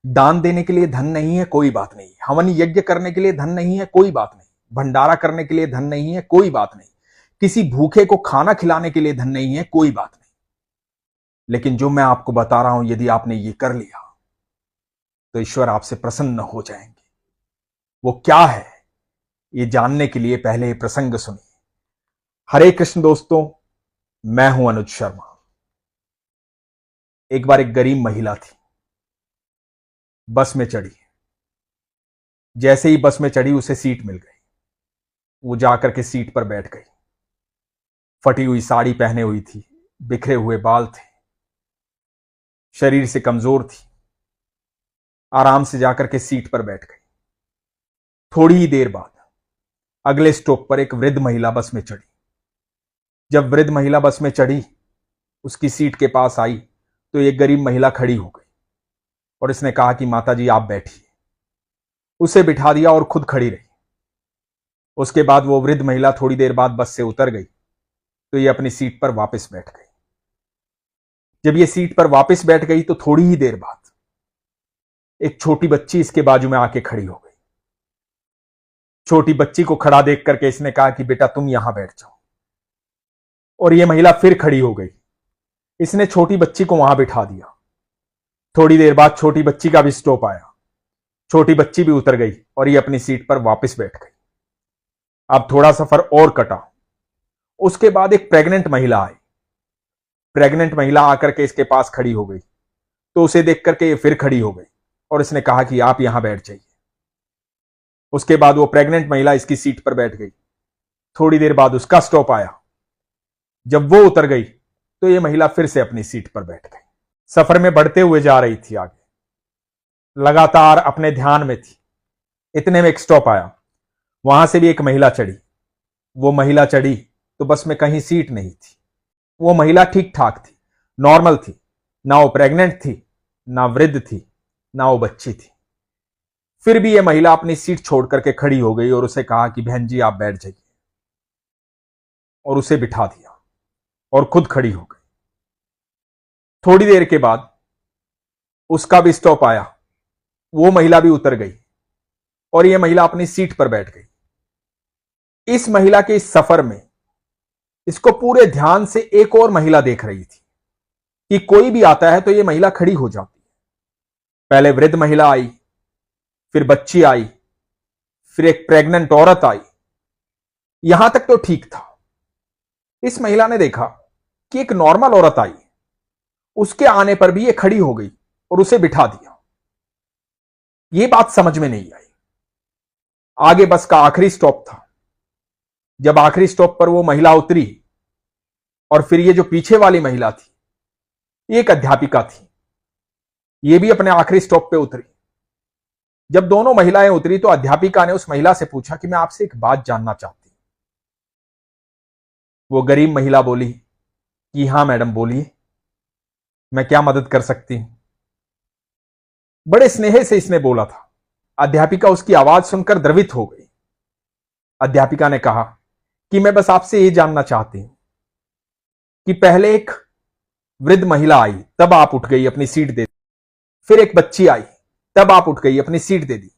दान देने के लिए धन नहीं है, कोई बात नहीं। हवन यज्ञ करने के लिए धन नहीं है, कोई बात नहीं। भंडारा करने के लिए धन नहीं है, कोई बात नहीं। किसी भूखे को खाना खिलाने के लिए धन नहीं है, कोई बात नहीं। लेकिन जो मैं आपको बता रहा हूं, यदि आपने ये कर लिया तो ईश्वर आपसे प्रसन्न हो जाएंगे। वो क्या है, ये जानने के लिए पहले ये प्रसंग सुनिए। हरे कृष्ण दोस्तों, मैं हूं अनुज शर्मा। एक बार एक गरीब महिला थी, बस में चढ़ी। जैसे ही बस में चढ़ी उसे सीट मिल गई। वो जाकर के सीट पर बैठ गई। फटी हुई साड़ी पहने हुई थी, बिखरे हुए बाल थे, शरीर से कमजोर थी। आराम से जाकर के सीट पर बैठ गई। थोड़ी ही देर बाद अगले स्टॉप पर एक वृद्ध महिला बस में चढ़ी। जब वृद्ध महिला बस में चढ़ी, उसकी सीट के पास आई तो एक गरीब महिला खड़ी हो गई और इसने कहा कि माता जी आप बैठिए। उसे बिठा दिया और खुद खड़ी रही। उसके बाद वो वृद्ध महिला थोड़ी देर बाद बस से उतर गई तो ये अपनी सीट पर वापस बैठ गई। जब ये सीट पर वापस बैठ गई तो थोड़ी ही देर बाद एक छोटी बच्ची इसके बाजू में आके खड़ी हो गई। छोटी बच्ची को खड़ा देख करके इसने कहा कि बेटा तुम यहां बैठ जाओ, और ये महिला फिर खड़ी हो गई। इसने छोटी बच्ची को वहां बिठा दिया। थोड़ी देर बाद छोटी बच्ची का भी स्टॉप आया। छोटी बच्ची भी उतर गई और ये अपनी सीट पर वापस बैठ गई। अब थोड़ा सफर और कटा। उसके बाद एक प्रेग्नेंट महिला आई। प्रेग्नेंट महिला आकर के इसके पास खड़ी हो गई तो उसे देख करके ये फिर खड़ी हो गई और इसने कहा कि आप यहां बैठ जाइए। उसके बाद वो प्रेग्नेंट महिला इसकी सीट पर बैठ गई। थोड़ी देर बाद उसका स्टॉप आया। जब वो उतर गई तो ये महिला फिर से अपनी सीट पर बैठ गई। सफर में बढ़ते हुए जा रही थी आगे, लगातार अपने ध्यान में थी। इतने में एक स्टॉप आया। वहां से भी एक महिला चढ़ी। वो महिला चढ़ी तो बस में कहीं सीट नहीं थी। वो महिला ठीक ठाक थी, नॉर्मल थी। ना वो प्रेग्नेंट थी, ना वृद्ध थी, ना वो बच्ची थी। फिर भी ये महिला अपनी सीट छोड़ करके खड़ी हो गई और उसे कहा कि बहन जी आप बैठ जाइए, और उसे बिठा दिया और खुद खड़ी हो गई। थोड़ी देर के बाद उसका भी स्टॉप आया। वो महिला भी उतर गई और यह महिला अपनी सीट पर बैठ गई। इस महिला के इस सफर में इसको पूरे ध्यान से एक और महिला देख रही थी कि कोई भी आता है तो यह महिला खड़ी हो जाती है। पहले वृद्ध महिला आई, फिर बच्ची आई, फिर एक प्रेग्नेंट औरत आई। यहां तक तो ठीक था। इस महिला ने देखा कि एक नॉर्मल औरत आई, उसके आने पर भी ये खड़ी हो गई और उसे बिठा दिया। यह बात समझ में नहीं आई। आगे बस का आखिरी स्टॉप था। जब आखिरी स्टॉप पर वो महिला उतरी और फिर ये जो पीछे वाली महिला थी, ये एक अध्यापिका थी, ये भी अपने आखिरी स्टॉप पे उतरी। जब दोनों महिलाएं उतरी तो अध्यापिका ने उस महिला से पूछा कि मैं आपसे एक बात जानना चाहती हूं। वो गरीब महिला बोली कि हां मैडम बोलिए, मैं क्या मदद कर सकती हूं। बड़े स्नेह से इसने बोला था। अध्यापिका उसकी आवाज सुनकर द्रवित हो गई। अध्यापिका ने कहा कि मैं बस आपसे यह जानना चाहती हूं कि पहले एक वृद्ध महिला आई, तब आप उठ गई अपनी सीट दे दी। फिर एक बच्ची आई, तब आप उठ गई अपनी सीट दे दी।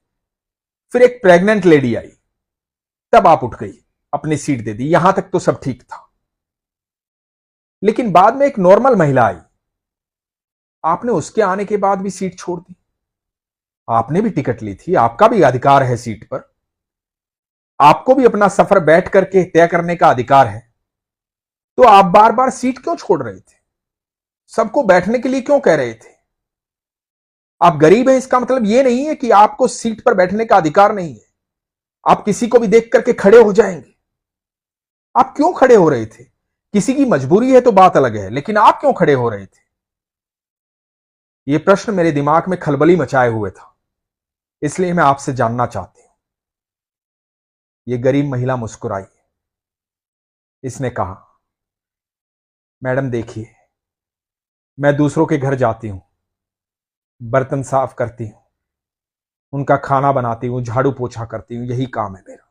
फिर एक प्रेग्नेंट लेडी आई, तब आप उठ गई अपनी सीट दे दी। यहां तक तो सब ठीक था। लेकिन बाद में एक नॉर्मल महिला आई, आपने उसके आने के बाद भी सीट छोड़ दी। आपने भी टिकट ली थी, आपका भी अधिकार है सीट पर। आपको भी अपना सफर बैठ करके तय करने का अधिकार है। तो आप बार बार सीट क्यों छोड़ रहे थे? सबको बैठने के लिए क्यों कह रहे थे? आप गरीब हैं इसका मतलब यह नहीं है कि आपको सीट पर बैठने का अधिकार नहीं है। आप किसी को भी देख करके खड़े हो जाएंगे। आप क्यों खड़े हो रहे थे? किसी की मजबूरी है तो बात अलग है, लेकिन आप क्यों खड़े हो रहे थे? यह प्रश्न मेरे दिमाग में खलबली मचाए हुए था, इसलिए मैं आपसे जानना चाहती हूं। यह गरीब महिला मुस्कुराई। इसने कहा, मैडम देखिए, मैं दूसरों के घर जाती हूं, बर्तन साफ करती हूं, उनका खाना बनाती हूं, झाड़ू पोछा करती हूं, यही काम है मेरा।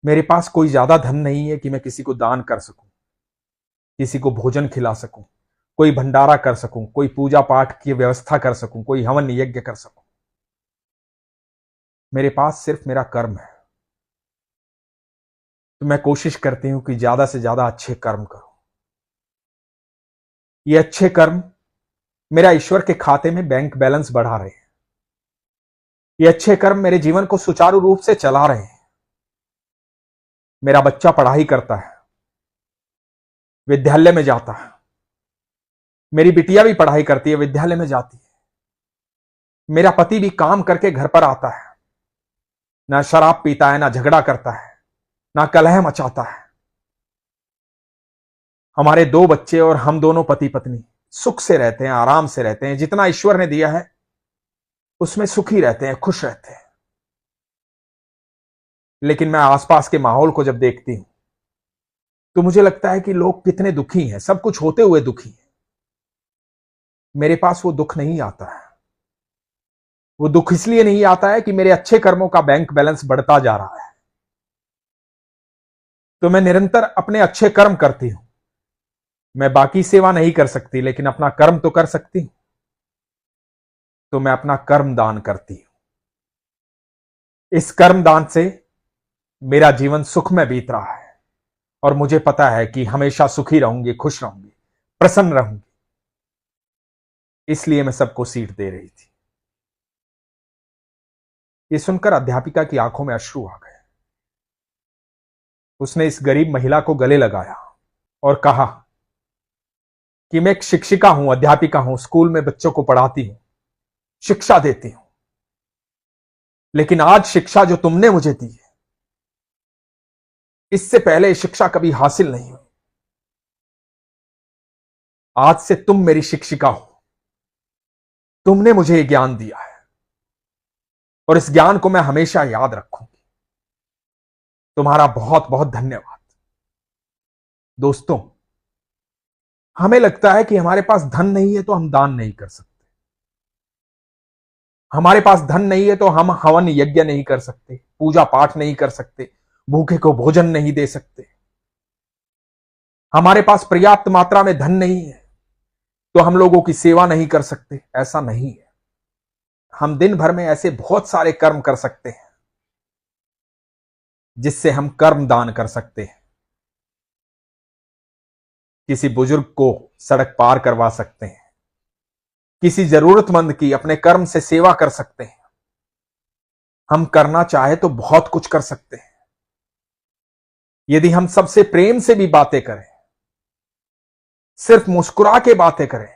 मेरे पास कोई ज्यादा धन नहीं है कि मैं किसी को दान कर सकूं, किसी को भोजन खिला सकूं, कोई भंडारा कर सकूं, कोई पूजा पाठ की व्यवस्था कर सकूं, कोई हवन यज्ञ कर सकूं। मेरे पास सिर्फ मेरा कर्म है। तो मैं कोशिश करती हूं कि ज्यादा से ज्यादा अच्छे कर्म करूं। ये अच्छे कर्म मेरा ईश्वर के खाते में बैंक बैलेंस बढ़ा रहे हैं। ये अच्छे कर्म मेरे जीवन को सुचारू रूप से चला रहे हैं। मेरा बच्चा पढ़ाई करता है, विद्यालय में जाता है। मेरी बिटिया भी पढ़ाई करती है, विद्यालय में जाती है। मेरा पति भी काम करके घर पर आता है, ना शराब पीता है, ना झगड़ा करता है, ना कलह मचाता है। हमारे 2 बच्चे और हम दोनों पति पत्नी सुख से रहते हैं, आराम से रहते हैं। जितना ईश्वर ने दिया है उसमें सुखी रहते हैं, खुश रहते हैं। लेकिन मैं आसपास के माहौल को जब देखती हूं तो मुझे लगता है कि लोग कितने दुखी हैं, सब कुछ होते हुए दुखी हैं। मेरे पास वो दुख नहीं आता है। वो दुख इसलिए नहीं आता है कि मेरे अच्छे कर्मों का बैंक बैलेंस बढ़ता जा रहा है। तो मैं निरंतर अपने अच्छे कर्म करती हूं। मैं बाकी सेवा नहीं कर सकती, लेकिन अपना कर्म तो कर सकती हूं। तो मैं अपना कर्म दान करती हूं। इस कर्म दान से मेरा जीवन सुख में बीत रहा है और मुझे पता है कि हमेशा सुखी रहूंगी, खुश रहूंगी, प्रसन्न रहूंगी। इसलिए मैं सबको सीट दे रही थी। ये सुनकर अध्यापिका की आंखों में अश्रु आ गए। उसने इस गरीब महिला को गले लगाया और कहा कि मैं एक शिक्षिका हूं, अध्यापिका हूं, स्कूल में बच्चों को पढ़ाती हूं, शिक्षा देती हूं। लेकिन आज शिक्षा जो तुमने मुझे दी है, इससे पहले शिक्षा कभी हासिल नहीं हुई। आज से तुम मेरी शिक्षिका हो। तुमने मुझे ये ज्ञान दिया है और इस ज्ञान को मैं हमेशा याद रखूंगी। तुम्हारा बहुत बहुत धन्यवाद। दोस्तों, हमें लगता है कि हमारे पास धन नहीं है तो हम दान नहीं कर सकते। हमारे पास धन नहीं है तो हम हवन यज्ञ नहीं कर सकते, पूजा पाठ नहीं कर सकते, भूखे को भोजन नहीं दे सकते। हमारे पास पर्याप्त मात्रा में धन नहीं है तो हम लोगों की सेवा नहीं कर सकते। ऐसा नहीं है। हम दिन भर में ऐसे बहुत सारे कर्म कर सकते हैं जिससे हम कर्म दान कर सकते हैं। किसी बुजुर्ग को सड़क पार करवा सकते हैं, किसी जरूरतमंद की अपने कर्म से सेवा कर सकते हैं। हम करना चाहे तो बहुत कुछ कर सकते हैं। यदि हम सबसे प्रेम से भी बातें करें, सिर्फ मुस्कुरा के बातें करें,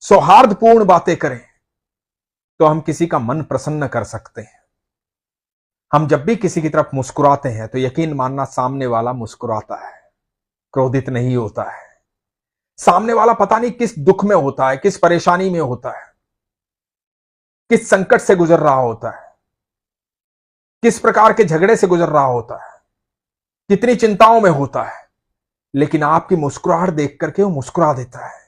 सौहार्दपूर्ण बातें करें, तो हम किसी का मन प्रसन्न कर सकते हैं। हम जब भी किसी की तरफ मुस्कुराते हैं तो यकीन मानना सामने वाला मुस्कुराता है, क्रोधित नहीं होता है। सामने वाला पता नहीं किस दुख में होता है, किस परेशानी में होता है, किस संकट से गुजर रहा होता है, किस प्रकार के झगड़े से गुजर रहा होता है, कितनी चिंताओं में होता है। लेकिन आपकी मुस्कुराहट देख करके वो मुस्कुरा देता है।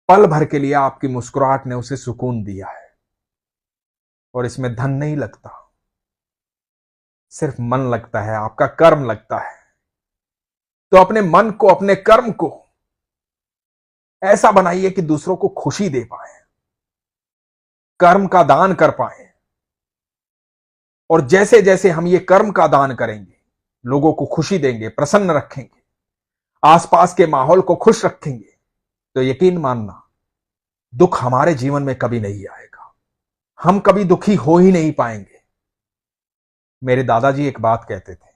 पल भर के लिए आपकी मुस्कुराहट ने उसे सुकून दिया है। और इसमें धन नहीं लगता, सिर्फ मन लगता है, आपका कर्म लगता है। तो अपने मन को, अपने कर्म को ऐसा बनाइए कि दूसरों को खुशी दे पाए, कर्म का दान कर पाए। और जैसे जैसे हम ये कर्म का दान करेंगे, लोगों को खुशी देंगे, प्रसन्न रखेंगे, आसपास के माहौल को खुश रखेंगे, तो यकीन मानना दुख हमारे जीवन में कभी नहीं आएगा। हम कभी दुखी हो ही नहीं पाएंगे। मेरे दादाजी एक बात कहते थे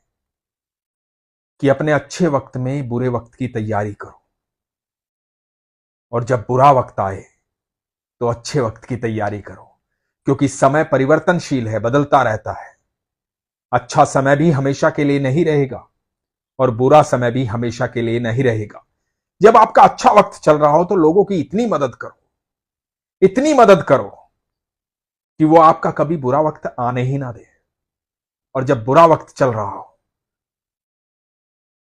कि अपने अच्छे वक्त में बुरे वक्त की तैयारी करो, और जब बुरा वक्त आए तो अच्छे वक्त की तैयारी करो। क्योंकि समय परिवर्तनशील है, बदलता रहता है। अच्छा समय भी हमेशा के लिए नहीं रहेगा और बुरा समय भी हमेशा के लिए नहीं रहेगा। जब आपका अच्छा वक्त चल रहा हो तो लोगों की इतनी मदद करो, इतनी मदद करो कि वो आपका कभी बुरा वक्त आने ही ना दे। और जब बुरा वक्त चल रहा हो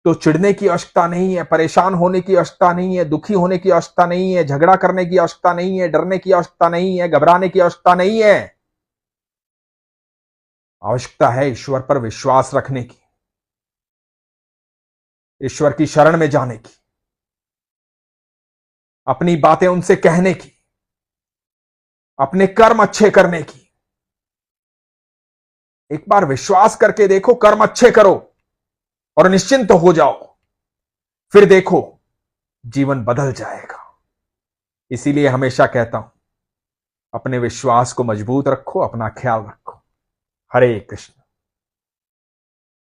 तो चिढ़ने की आवश्यकता नहीं है, परेशान होने की आवश्यकता नहीं है, दुखी होने की आवश्यकता नहीं है, झगड़ा करने की आवश्यकता नहीं है, डरने की आवश्यकता नहीं है, घबराने की आवश्यकता नहीं है। आवश्यकता है ईश्वर पर विश्वास रखने की, ईश्वर की शरण में जाने की। अपनी बातें उनसे कहने की, अपने कर्म अच्छे करने की। एक बार विश्वास करके देखो, कर्म अच्छे करो और निश्चिंत हो जाओ, फिर देखो जीवन बदल जाएगा। इसीलिए हमेशा कहता हूं, अपने विश्वास को मजबूत रखो, अपना ख्याल रखो। हरे कृष्ण।